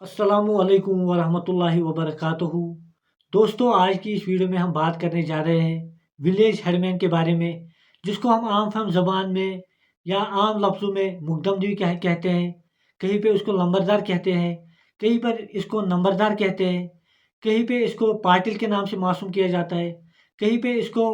अस्सलामुअलैकुम वरहमतुल्लाहि वबरकातुहू। दोस्तों, आज की इस वीडियो में हम बात करने जा रहे हैं विलेज हेडमैन के बारे में, जिसको हम आम फहम ज़बान में या आम लफ्ज़ों में मुकदमजी कहते हैं। कहीं पे उसको लंबरदार कहते हैं, कहीं पर इसको नंबरदार कहते हैं, कहीं पे इसको पाटिल के नाम से मासूम किया जाता है, कहीं पे इसको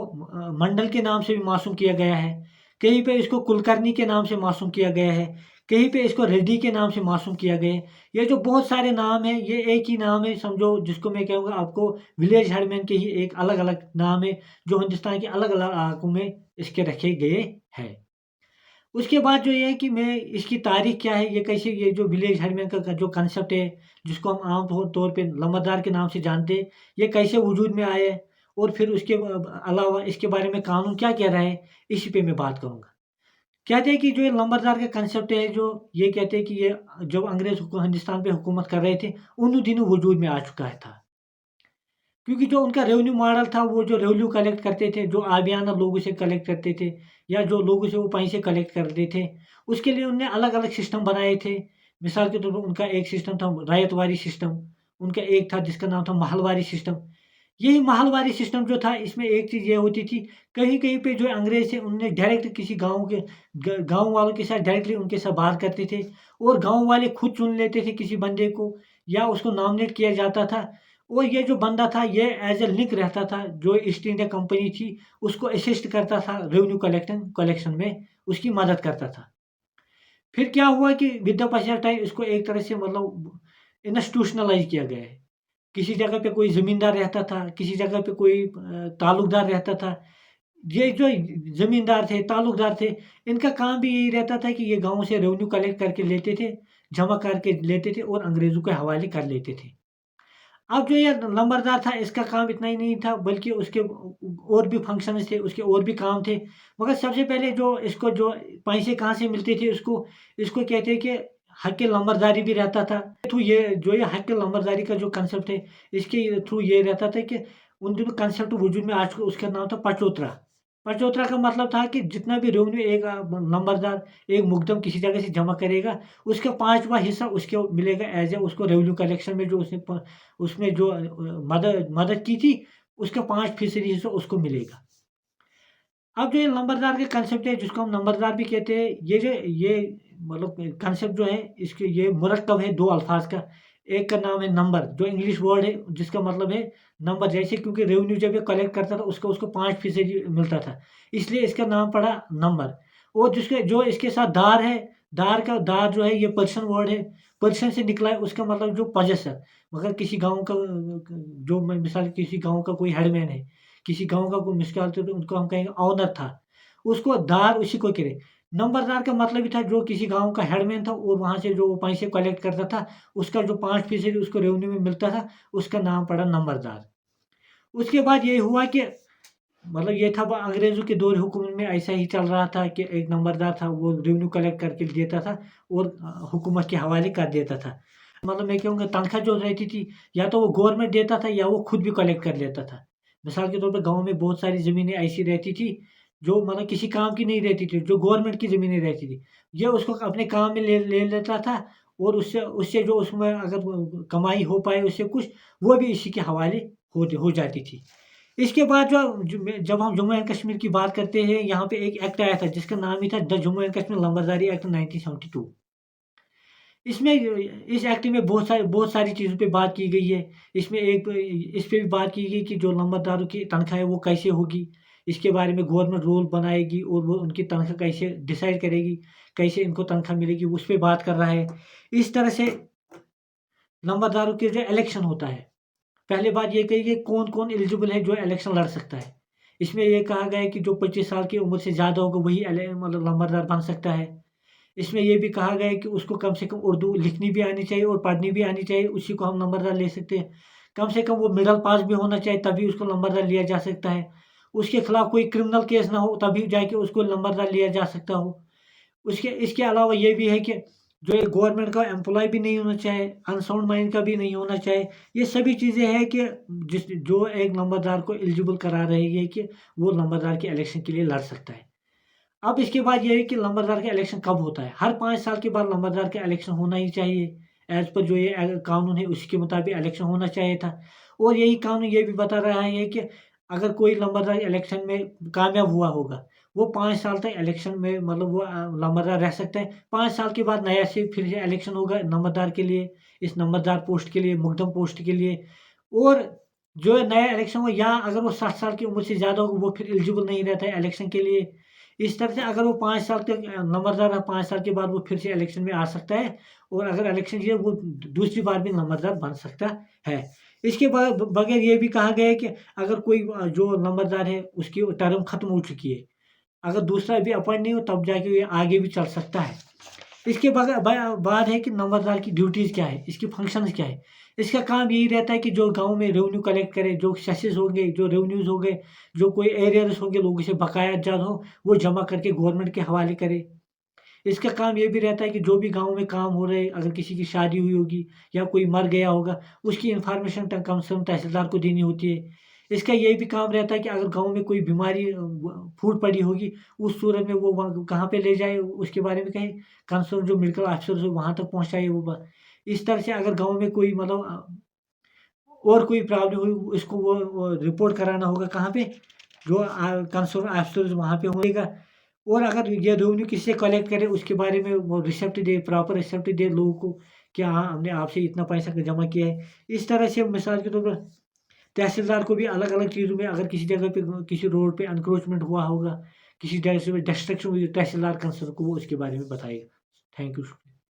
मंडल के नाम से भी मासूम किया गया है, कहीं पे इसको कुलकर्णी के नाम से मासूम किया गया है, कहीं पे इसको रेड्डी के नाम से मासूम किया गया है। ये जो बहुत सारे नाम हैं, ये एक ही नाम है समझो, जिसको मैं कहूँगा आपको विलेज हेडमैन के ही एक अलग-अलग नाम है, जो हिंदुस्तान के अलग-अलग इलाकों में इसके रखे गए हैं। उसके बाद जो ये है कि मैं इसकी तारीख़ क्या है, ये कैसे ये जो विलेज हेडमैन का जो कांसेप्ट है, जिसको हम आम तौर पे लंबरदार के नाम से जानते हैं, ये कैसे वजूद में आया है और फिर उसके अलावा इसके बारे में कानून क्या कह रहा है, इसी पे मैं बात करूँगा। कहते हैं कि जो ये नंबरदार का कंसेप्ट है, जो ये कहते हैं कि ये जब अंग्रेज हिंदुस्तान पे हुकूमत कर रहे थे, उन दिनों वजूद में आ चुका है था। क्योंकि जो उनका रेवेन्यू मॉडल था, वो जो रेवेन्यू कलेक्ट करते थे, जो आबियाना लोगों से कलेक्ट करते थे या जो लोगों से वो पैसे कलेक्ट करते थे, उसके लिए उन्होंने अलग-अलग सिस्टम बनाए थे। मिसाल के तौर पर उनका एक सिस्टम था रैयतवारी सिस्टम, उनका एक था जिसका नाम था महलवारी सिस्टम। यही महलवारी सिस्टम जो था, इसमें एक चीज़ ये होती थी, कहीं-कहीं पे जो अंग्रेज़ थे उन्होंने डायरेक्ट किसी गाँव के गाँव वालों के साथ डायरेक्टली उनके साथ बात करते थे और गाँव वाले खुद चुन लेते थे किसी बंदे को या उसको नॉमिनेट किया जाता था और ये जो बंदा था, ये एज़ अ लिंक रहता था, जो ईस्ट इंडिया कंपनी थी उसको असिस्ट करता था रेवेन्यू कलेक्शन में उसकी मदद करता था। फिर क्या हुआ कि with the passage of time इसको एक तरह से मतलब इंस्टीट्यूशनलाइज़ किया गया है। किसी जगह पे कोई ज़मींदार रहता था, किसी जगह पे कोई ताल्लुकदार रहता था। ये जो ज़मींदार थे, ताल्लुकदार थे, इनका काम भी यही रहता था कि ये गाँव से रेवेन्यू कलेक्ट करके लेते थे, जमा करके लेते थे और अंग्रेज़ों के हवाले कर लेते थे। अब जो ये नंबरदार था, इसका काम इतना ही नहीं था, बल्कि उसके और भी फंक्शंस थे, उसके और भी काम थे। मगर सबसे पहले जो इसको जो पैसे कहाँ से मिलते थे इसको, इसको कहते हैं कि हक़ लंबरदारी भी रहता था। थ्रू ये हक़ लंबरदारी का जो कांसेप्ट है, इसके थ्रू ये रहता था कि उन दिनों कांसेप्ट वजूद में आ चुका, उसका नाम था पचोतरा। पचोतरा का मतलब था कि जितना भी रेवेन्यू एक नंबरदार, एक मुकदम किसी जगह से जमा करेगा, उसका 5वाँ हिस्सा उसको मिलेगा एज़ उसको रेवेन्यू कलेक्शन में जो उसमें जो मदद मदद की थी, उसका 5% हिस्सा उसको मिलेगा। अब जो ये नंबरदार का कांसेप्ट है, जिसको हम नंबरदार भी कहते हैं, ये मतलब कांसेप्ट जो है, इसके ये मुरक्कब है 2 अल्फाज का। एक का नाम है नंबर, जो इंग्लिश वर्ड है, जिसका मतलब है नंबर। जैसे क्योंकि रेवेन्यू जब ये कलेक्ट करता था, उसको 5% मिलता था, इसलिए इसका नाम पड़ा नंबर। और जो इसके साथ दार है, दार जो है, ये पर्शियन वर्ड है, पर्शियन से निकला है, उसका मतलब जो पजेसर। मगर किसी गाँव का जो मिसाल किसी गाँव का कोई हेडमैन है, किसी गाँव का कोई मिसकाल तो उनको हम कहेंगे ओनर था, उसको दार उसी को कह रहे। नंबरदार का मतलब ही था जो किसी गाँव का हेडमैन था और वहाँ से जो वो पैसे कलेक्ट करता था, उसका जो 5% उसको रेवेन्यू में मिलता था, उसका नाम पड़ा नंबरदार। उसके बाद ये हुआ कि मतलब ये था अंग्रेज़ों के दौर हुकूमत में ऐसा ही चल रहा था कि एक नंबरदार था, वो रेवेन्यू कलेक्ट करके देता था और हुकूमत के हवाले कर देता था। मतलब मैं कहूँगा तनख्वाह जो रहती थी, या तो वो गवर्नमेंट देता था या वो खुद भी कलेक्ट कर लेता था। मिसाल के तौर पे गाँव में बहुत सारी ज़मीनें ऐसी रहती थी, जो मतलब किसी काम की नहीं रहती थी, जो गवर्नमेंट की ज़मीनें रहती थी। ये उसको अपने काम में ले ले लेता था और उससे उससे जो उसमें अगर कमाई हो पाए उससे कुछ, वो भी इसी के हवाले हो जाती थी। इसके बाद जब हम जम्मू एंड कश्मीर की बात करते हैं, यहाँ पे एक एक्ट आया था जिसका नाम ही था the Jammu and Kashmir Lambardari act 1972। इसमें इस एक्ट में बहुत सारी चीज़ों पे बात की गई है। इसमें इस पे भी बात की गई कि जो नंबरदारों की तनख्वाह है वो कैसे होगी, इसके बारे में गवर्नमेंट रूल बनाएगी और वो उनकी तनख्वाह कैसे डिसाइड करेगी, कैसे इनको तनख्वाह मिलेगी, उस पे बात कर रहा है। इस तरह से नंबरदारों के जो इलेक्शन होता है, पहले बात ये कही कि कौन-कौन एलिजिबल है जो इलेक्शन लड़ सकता है। इसमें ये कहा गया है कि जो 25 साल की उम्र से ज़्यादा होगा वही मतलब नंबरदार बन सकता है। इसमें ये भी कहा गया है कि उसको कम से कम उर्दू लिखनी भी आनी चाहिए और पढ़नी भी आनी चाहिए, उसी को हम नंबरदार ले सकते हैं। कम से कम वो मिडल पास भी होना चाहिए, तभी उसको नंबरदार लिया जा सकता है। उसके खिलाफ कोई क्रिमिनल केस ना हो, तभी जाके उसको नंबरदार लिया जा सकता हो। उसके इसके अलावा ये भी है कि जो एक गवर्नमेंट का एम्प्लॉय भी नहीं होना चाहिए, अनसाउंड माइंड का भी नहीं होना चाहिए। ये सभी चीज़ें हैं कि जो एक नंबरदार को एलिजिबल करा रही है कि वो नंबरदार के इलेक्शन के लिए लड़ सकता है। अब इसके बाद ये है कि नंबरदार का इलेक्शन कब होता है? हर 5 साल के बाद नंबरदार का इलेक्शन होना ही चाहिए। एज पर जो ये कानून है उसके मुताबिक इलेक्शन होना चाहिए था। और यही कानून ये भी बता रहा है कि अगर कोई नंबरदार इलेक्शन में कामयाब हुआ होगा, वो 5 साल तक इलेक्शन में मतलब वो नंबरदार रह सकता है। 5 साल के बाद नया से फिर से इलेक्शन होगा नंबरदार के लिए, इस नंबरदार पोस्ट के लिए, मुकदम पोस्ट के लिए। और जो नया इलेक्शन हो, या अगर वो 60 साल की उम्र से ज़्यादा हो, वो फिर एलिजिबल नहीं रहता है इलेक्शन के लिए। इस तरह से अगर वो 5 साल तक नंबरदार है, 5 साल के बाद वो फिर से इलेक्शन में आ सकता है, और अगर इलेक्शन जीते वो दूसरी बार भी नंबरदार बन सकता है। इसके बाद बगैर ये भी कहा गया है कि अगर कोई जो नंबरदार है उसकी टर्म खत्म हो चुकी है, अगर दूसरा भी अपॉइंट नहीं हो तब जाके ये आगे भी चल सकता है। इसके बाद है कि नंबरदार की ड्यूटीज़ क्या है, इसकी फंक्शंस क्या है। इसका काम यही रहता है कि जो गाँव में रेवेन्यू कलेक्ट करे, जो सेसेस होंगे, जो रेवेन्यूज़ होंगे, जो कोई एरियर्स होंगे, लोगों से बकाया ज़्यादा हो, वो जमा करके गवर्नमेंट के हवाले करे। इसका काम ये भी रहता है कि जो भी गाँव में काम हो रहे, अगर किसी की शादी हुई होगी या कोई मर गया होगा, उसकी इन्फॉर्मेशन कम से कम तहसीलदार को देनी होती है। इसका ये भी काम रहता है कि अगर गाँव में कोई बीमारी फूट पड़ी होगी, उस सूरत में वो वहाँ कहाँ पे ले जाए उसके बारे में कहे, कंसर्न जो मेडिकल ऑफिसर्स हो वहाँ तक पहुँचाए वो इस तरह से अगर गाँव में कोई मतलब और कोई प्रॉब्लम हुई, इसको वो रिपोर्ट कराना होगा कहाँ पे, जो कंसर्न ऑफिसर्स वहाँ पे होएगा। और अगर ये रेवेन्यू किसी से कलेक्ट करे उसके बारे में वो रिसिप्ट दे, प्रॉपर रिसिप्ट दे लोगों को कि हाँ हमने आपसे इतना पैसा जमा किया है। इस तरह से मिसाल के तौर पर तहसीलदार को भी अलग अलग चीज़ों में, अगर किसी जगह पे किसी रोड पे एनक्रोचमेंट हुआ होगा, किसी जगह से डिस्ट्रक्शन हुई, तहसीलदार कंसर्न को वो उसके बारे में बताएगा। Thank you.